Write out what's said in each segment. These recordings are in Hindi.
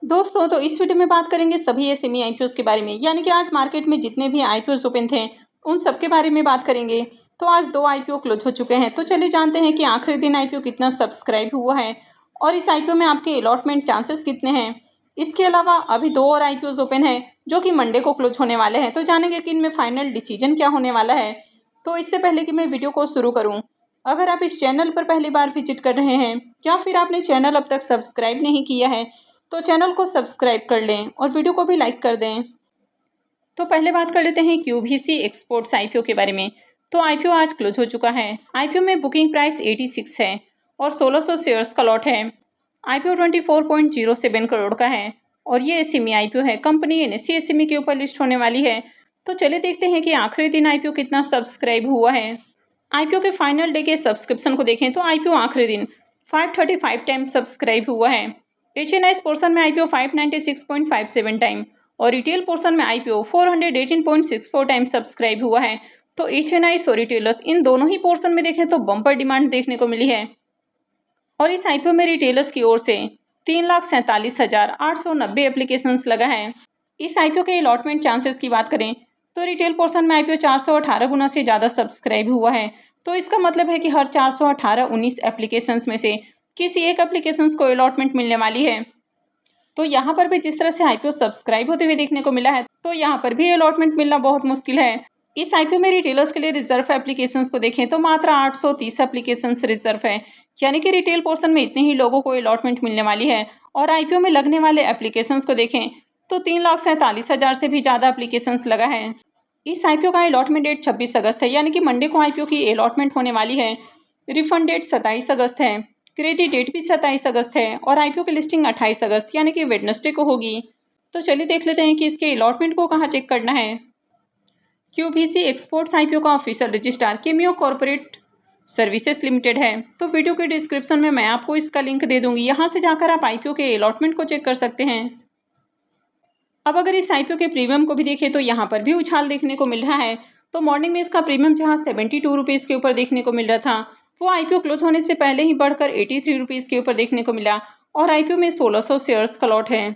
दोस्तों तो इस वीडियो में बात करेंगे सभी एसएमई आईपीओ के बारे में, यानी कि आज मार्केट में जितने भी आईपीओ ओपन थे उन सब के बारे में बात करेंगे। तो आज 2 आईपीओ क्लोज हो चुके हैं, तो चलिए जानते हैं कि आखिरी दिन आईपीओ कितना सब्सक्राइब हुआ है और इस आईपीओ में आपके अलॉटमेंट चांसेस कितने हैं। इसके अलावा अभी 2 और आईपीओ ओपन है जो कि मंडे को क्लोज होने वाले हैं, तो जानेंगे कि इनमें फाइनल डिसीजन क्या होने वाला है। तो इससे पहले कि मैं वीडियो को शुरू करूँ, अगर आप इस चैनल पर पहली बार विजिट कर रहे हैं या फिर आपने चैनल अब तक सब्सक्राइब नहीं किया है तो चैनल को सब्सक्राइब कर लें और वीडियो को भी लाइक कर दें। तो पहले बात कर लेते हैं क्यूबीसी एक्सपोर्ट्स आईपीओ के बारे में। तो आईपीओ आज क्लोज हो चुका है। आईपीओ में बुकिंग प्राइस 86 है और 1600 शेयर्स का लॉट है। आईपीओ 24.07 करोड़ का है और ये एसएमई आईपीओ है। कंपनी एनएससी एसएमई के ऊपर लिस्ट होने वाली है। तो चलिए देखते हैं कि आखिरी दिन आईपीओ कितना सब्सक्राइब हुआ है। आईपीओ के फाइनल डे के सब्सक्रिप्शन को देखें तो आईपीओ आखिरी दिन 535 टाइम्स सब्सक्राइब हुआ है। एचएनआई पोर्शन में आईपीओ 596.57 टाइम और रिटेल पोर्शन में आईपीओ 418.64 टाइम सब्सक्राइब हुआ है। तो एचएनआई और रिटेलर्स इन दोनों ही पोर्शन में देखें तो बम्पर डिमांड देखने को मिली है और इस आईपीओ में रिटेलर्स की ओर से 3,47,890 एप्लीकेशंस लगा है। इस आईपीओ के अलॉटमेंट चांसेस की बात करें तो रिटेल पोर्शन में आईपीओ 418 गुना से ज़्यादा सब्सक्राइब हुआ है। तो इसका मतलब है कि हर 418 19 एप्लीकेशंस में से किसी एक एप्लीकेशंस को अलॉटमेंट मिलने वाली है। तो यहाँ पर भी जिस तरह से आईपीओ सब्सक्राइब होते हुए देखने को मिला है, तो यहाँ पर भी अलॉटमेंट मिलना बहुत मुश्किल है। इस आईपीओ में रिटेलर्स के लिए रिजर्व एप्लीकेशंस को देखें तो मात्र 830 एप्लीकेशंस रिजर्व है, यानी कि रिटेल पोर्शन में इतने ही लोगों को अलॉटमेंट मिलने वाली है। और आईपीओ में लगने वाले एप्लीकेशंस को देखें तो 3,47,000 से भी ज़्यादा एप्लीकेशंस लगा है। इस आईपीओ का अलॉटमेंट डेट 26 अगस्त है, यानी कि मंडे को आईपीओ की अलॉटमेंट होने वाली है। रिफंड डेट 27 अगस्त है। क्रेडिट डेट भी 27 अगस्त है और आईपीओ की लिस्टिंग 28 अगस्त यानी कि वेडनेसडे को होगी। तो चलिए देख लेते हैं कि इसके अलॉटमेंट को कहाँ चेक करना है। क्यूबीसी एक्सपोर्ट्स आईपीओ का official registrar cameo corporate services limited है। तो वीडियो के डिस्क्रिप्शन में मैं आपको इसका लिंक दे दूंगी, यहाँ से जाकर आप आईपीओ के अलॉटमेंट को चेक कर सकते हैं। अब अगर इस आईपीओ के प्रीमियम को भी देखें तो यहाँ पर भी उछाल देखने को मिल रहा है। तो मॉर्निंग में इसका प्रीमियम जहाँ 72 रुपीज़ के ऊपर देखने को मिल रहा था, वो आईपीओ क्लोज होने से पहले ही बढ़कर 83 रुपीज़ के ऊपर देखने को मिला और आईपीओ में 1600 शेयर्स का लॉट है।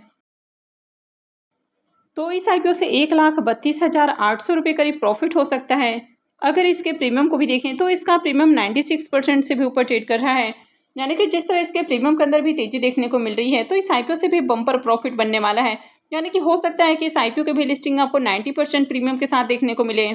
तो इस आईपीओ से 1,32,800 रुपये करीब प्रॉफिट हो सकता है। अगर इसके प्रीमियम को भी देखें तो इसका प्रीमियम 96% से भी ऊपर ट्रेड कर रहा है, यानी कि जिस तरह इसके प्रीमियम के अंदर भी तेजी देखने को मिल रही है, तो इस आईपीओ से भी बम्पर प्रॉफिट बनने वाला है। यानी कि हो सकता है कि इस आईपीओ की भी लिस्टिंग आपको 90% प्रीमियम के साथ देखने को मिले।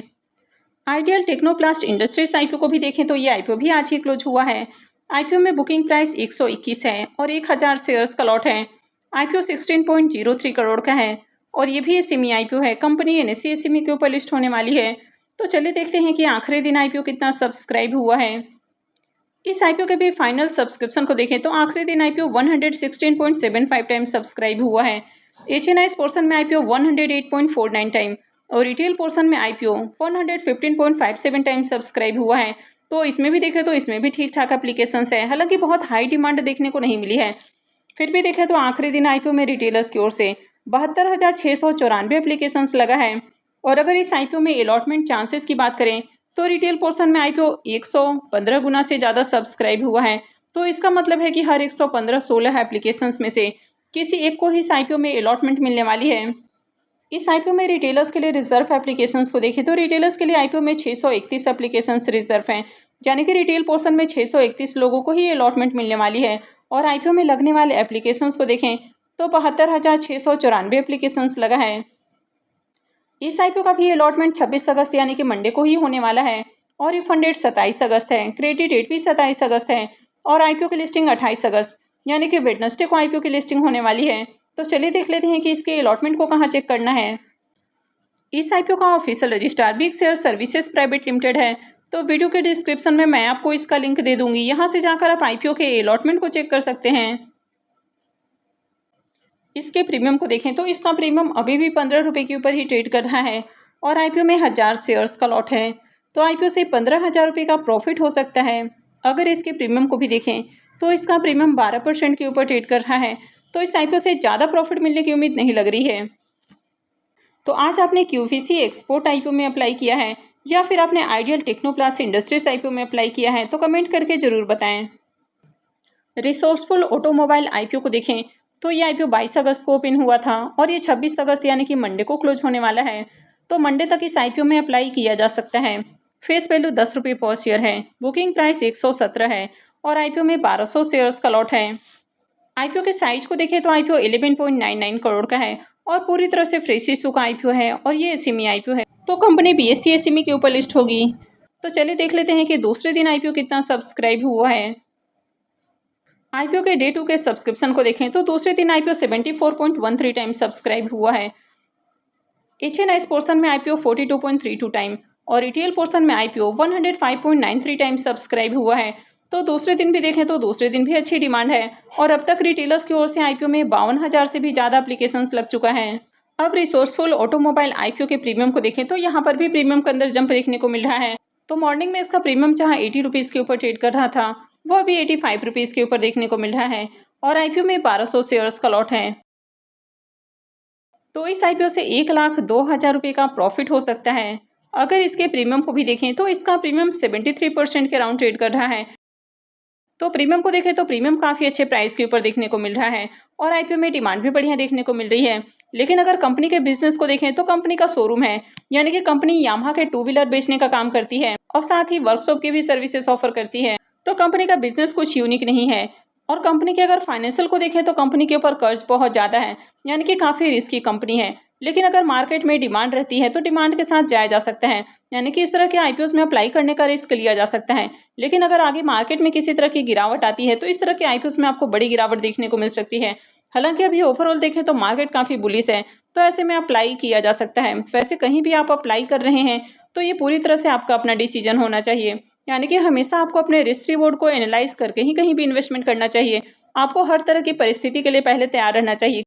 आइडियल टेक्नोप्लास्ट इंडस्ट्रीज आईपीओ को भी देखें तो ये आईपीओ भी आज ही क्लोज हुआ है। आईपीओ में बुकिंग प्राइस 121 है और 1000 शेयर्स का लॉट है। आईपीओ 16.03 करोड़ का है और ये भी एसएमई आईपीओ है। कंपनी एनएससी एसएमई के ऊपर लिस्ट होने वाली है। तो चलिए देखते हैं कि आखिरी दिन आईपीओ कितना सब्सक्राइब हुआ है। इस आईपीओ के भी फाइनल सब्सक्रिप्शन को देखें तो आखिरी दिन आईपीओ 116.75 टाइम सब्सक्राइब हुआ है। एचएनआई पोर्शन में आईपीओ 108.49 टाइम और रिटेल पोर्शन में आईपीओ 115.57 टाइम सब्सक्राइब हुआ है। तो इसमें भी देखें तो इसमें भी ठीक ठाक एप्लीकेशंस है, हालांकि बहुत हाई डिमांड देखने को नहीं मिली है। फिर भी देखें तो आखिरी दिन आईपीओ में रिटेलर्स की ओर से 72,694 एप्लीकेशंस लगा है। और अगर इस आईपीओ में अलॉटमेंट चांसेस की बात करें तो रिटेल पोर्शन में आईपीओ 115 गुना से ज़्यादा सब्सक्राइब हुआ है। तो इसका मतलब है कि हर 115-16 एप्लीकेशंस में से किसी एक को ही इस आईपीओ में अलॉटमेंट मिलने वाली है। इस आईपीओ में रिटेलर्स के लिए रिजर्व एप्लीकेशंस को देखें तो रिटेलर्स के लिए आईपीओ में 631 एप्लीकेशंस रिजर्व हैं, यानी कि रिटेल पोर्शन में 631 लोगों को ही अलॉटमेंट मिलने वाली है। और आईपीओ में लगने वाले एप्लीकेशंस को देखें तो 72,694 एप्लीकेशंस लगा है। इस आईपीओ का भी अलॉटमेंट 26 अगस्त यानी कि मंडे को ही होने वाला है और रिफंड डेट 27 अगस्त है। क्रेडिट डेट भी 27 अगस्त है और आईपीओ की लिस्टिंग 28 अगस्त यानी कि वेडनेसडे को आईपीओ की लिस्टिंग होने वाली है। तो चलिए देख लेते हैं कि इसके अलॉटमेंट को कहाँ चेक करना है। इस आईपीओ का official registrar big share services private limited है। तो वीडियो के डिस्क्रिप्शन में मैं आपको इसका लिंक दे दूंगी, यहाँ से जाकर आप आईपीओ के अलॉटमेंट को चेक कर सकते हैं। इसके प्रीमियम को देखें तो इसका प्रीमियम अभी भी 15 रुपये के ऊपर ही ट्रेड कर रहा है और आईपीओ में 1000 शेयर्स का लॉट है। तो आईपीओ से 15,000 रुपये का प्रॉफिट हो सकता है। अगर इसके प्रीमियम को भी देखें तो इसका प्रीमियम 12% के ऊपर ट्रेड कर रहा है। तो इस आईपीओ से ज़्यादा प्रॉफिट मिलने की उम्मीद नहीं लग रही है। तो आज आपने क्यूबीसी एक्सपोर्ट आईपीओ में अप्लाई किया है या फिर आपने आइडियल टेक्नोप्लास्ट इंडस्ट्रीज आईपीओ में अप्लाई किया है, तो कमेंट करके ज़रूर बताएं। रिसोर्सफुल ऑटोमोबाइल आईपीओ को देखें तो ये आईपीओ 22 अगस्त को ओपन हुआ था और ये 26 अगस्त यानी कि मंडे को क्लोज होने वाला है। तो मंडे तक इस आईपीओ में अप्लाई किया जा सकता है। फेस वैल्यू 10 रुपये पर शेयर है। बुकिंग प्राइस 117 है और आईपीओ में 1200 शेयर्स का लॉट है। आईपीओ के साइज को देखें तो आईपीओ 11.99 करोड़ का है और पूरी तरह से फ्रेश इशू का आईपीओ है और ये एसएमई आईपीओ है। तो कंपनी बीएसई एसएमई के ऊपर लिस्ट होगी। तो चलिए देख लेते हैं कि दूसरे दिन आईपीओ कितना सब्सक्राइब हुआ है। आईपीओ के डे 2 के सब्सक्रिप्शन को देखें तो दूसरे दिन आईपीओ 74.13 टाइम सब्सक्राइब हुआ है। एचएनआईएस पोर्शन में आईपीओ 42.32 टाइम और रिटेल पोर्शन में आईपीओ 105.93 टाइम सब्सक्राइब हुआ है। तो दूसरे दिन भी देखें तो दूसरे दिन भी अच्छी डिमांड है और अब तक रिटेलर्स की ओर से आईपीओ में 52,000 से भी ज़्यादा एप्लीकेशंस लग चुका है। अब रिसोर्सफुल ऑटोमोबाइल आईपीओ के प्रीमियम को देखें तो यहाँ पर भी प्रीमियम के अंदर जंप देखने को मिल रहा है। तो मॉर्निंग में इसका प्रीमियम जहाँ 80 रुपीज़ के ऊपर ट्रेड कर रहा था वह अभी 85 रुपीज़ के ऊपर देखने को मिल रहा है और आईपीओ में 1200 शेयर्स का लॉट है। तो इस आईपीओ से 1,02,000 रुपये का प्रॉफिट हो सकता है। अगर इसके प्रीमियम को भी देखें तो इसका प्रीमियम 73% के राउंड ट्रेड कर रहा है। तो प्रीमियम को देखें तो प्रीमियम काफ़ी अच्छे प्राइस के ऊपर देखने को मिल रहा है और आईपीओ में डिमांड भी बढ़िया देखने को मिल रही है। लेकिन अगर कंपनी के बिजनेस को देखें तो कंपनी का शोरूम है, यानी कि कंपनी यामाहा के 2 व्हीलर बेचने का काम करती है और साथ ही वर्कशॉप की भी सर्विसेज ऑफर करती है। तो कंपनी का बिजनेस कुछ यूनिक नहीं है। और कंपनी के अगर फाइनेंशियल को देखें तो कंपनी के ऊपर कर्ज बहुत ज़्यादा है, यानी कि काफ़ी रिस्की कंपनी है। लेकिन अगर मार्केट में डिमांड रहती है तो डिमांड के साथ जाया जा सकता है, यानी कि इस तरह के आईपीओस में अप्लाई करने का रिस्क लिया जा सकता है। लेकिन अगर आगे मार्केट में किसी तरह की गिरावट आती है तो इस तरह के आईपीओस में आपको बड़ी गिरावट देखने को मिल सकती है। हालांकि अभी ओवरऑल देखें तो मार्केट काफ़ी बुलिश है, तो ऐसे में अप्लाई किया जा सकता है। वैसे कहीं भी आप अप्लाई कर रहे हैं तो ये पूरी तरह से आपका अपना डिसीजन होना चाहिए, यानी कि हमेशा आपको अपने रिस्क रिवॉर्ड को एनालाइज करके ही कहीं भी इन्वेस्टमेंट करना चाहिए। आपको हर तरह की परिस्थिति के लिए पहले तैयार रहना चाहिए,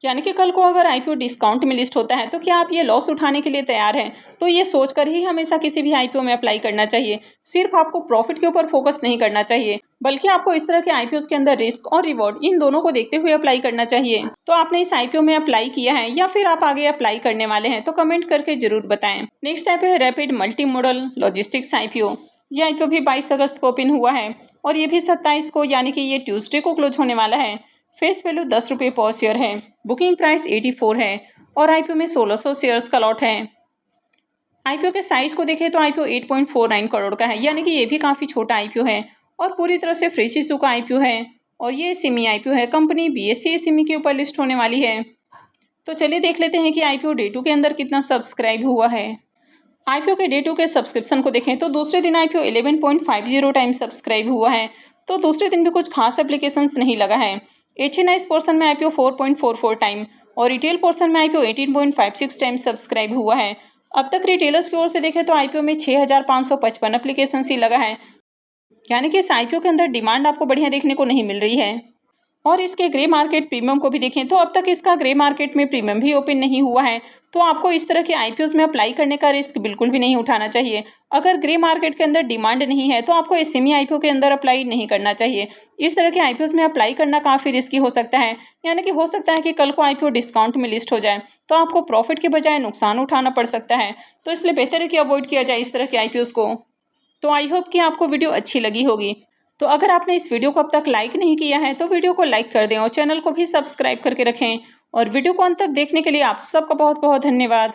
यानी कि कल को अगर आईपीओ डिस्काउंट में लिस्ट होता है तो क्या आप ये लॉस उठाने के लिए तैयार हैं। तो ये सोचकर ही हमेशा किसी भी आईपीओ में अप्लाई करना चाहिए। सिर्फ आपको प्रॉफिट के ऊपर फोकस नहीं करना चाहिए, बल्कि आपको इस तरह के आईपीओ के अंदर रिस्क और रिवॉर्ड इन दोनों को देखते हुए अप्लाई करना चाहिए। तो आपने इस आईपीओ में अप्लाई किया है या फिर आप आगे अप्लाई करने वाले हैं तो कमेंट करके जरूर बताएं। नेक्स्ट आईपीओ है rapid multi modal logistics IPO. ये आईपीओ भी 22 अगस्त को ओपन हुआ है और ये भी 27 को यानी कि ये ट्यूसडे को क्लोज होने वाला है। फेस वैल्यू 10 रुपये पर शेयर है। बुकिंग प्राइस 84 है और आईपीओ में 1600 शेयर्स का लॉट है। आईपीओ के साइज को देखें तो आईपीओ 8.49 करोड़ का है, यानी कि ये भी काफ़ी छोटा आईपीओ है और पूरी तरह से फ्रेश इशू का आईपीओ है और ये एसएमई आईपीओ है। कंपनी बीएसई एसएमई के ऊपर लिस्ट होने वाली है। तो चलिए देख लेते हैं कि आईपीओ डे 2 के अंदर कितना सब्सक्राइब हुआ है। आईपीओ के डे 2 के सब्सक्रिप्शन को देखें तो दूसरे दिन आईपीओ 11.50 टाइम सब्सक्राइब हुआ है। तो दूसरे दिन भी कुछ खास एप्लीकेशंस नहीं लगा है। एचएनआईएस पोर्शन में आईपीओ 4.44 टाइम और रिटेल पोर्शन में आईपीओ 18.56 टाइम सब्सक्राइब हुआ है। अब तक रिटेलर्स की ओर से देखें तो आईपीओ में 6,555 एप्लीकेशंस ही लगा है, यानी कि इस आईपीओ के अंदर डिमांड आपको बढ़िया देखने को नहीं मिल रही है। और इसके ग्रे मार्केट प्रीमियम को भी देखें तो अब तक इसका ग्रे मार्केट में प्रीमियम भी ओपन नहीं हुआ है। तो आपको इस तरह के आईपीओस में अप्लाई करने का रिस्क बिल्कुल भी नहीं उठाना चाहिए। अगर ग्रे मार्केट के अंदर डिमांड नहीं है तो आपको एसएमई आईपीओ के अंदर अप्लाई नहीं करना चाहिए। इस तरह के आईपीओस में अप्लाई करना काफ़ी रिस्की हो सकता है, यानी कि हो सकता है कि कल को आईपीओ डिस्काउंट में लिस्ट हो जाए तो आपको प्रॉफिट के बजाय नुकसान उठाना पड़ सकता है। तो इसलिए बेहतर है कि अवॉइड किया जाए इस तरह के आईपीओस को। तो आई होप कि आपको वीडियो अच्छी लगी होगी। तो अगर आपने इस वीडियो को अब तक लाइक नहीं किया है तो वीडियो को लाइक कर दें और चैनल को भी सब्सक्राइब करके रखें। और वीडियो को अंत तक देखने के लिए आप सबका बहुत बहुत धन्यवाद।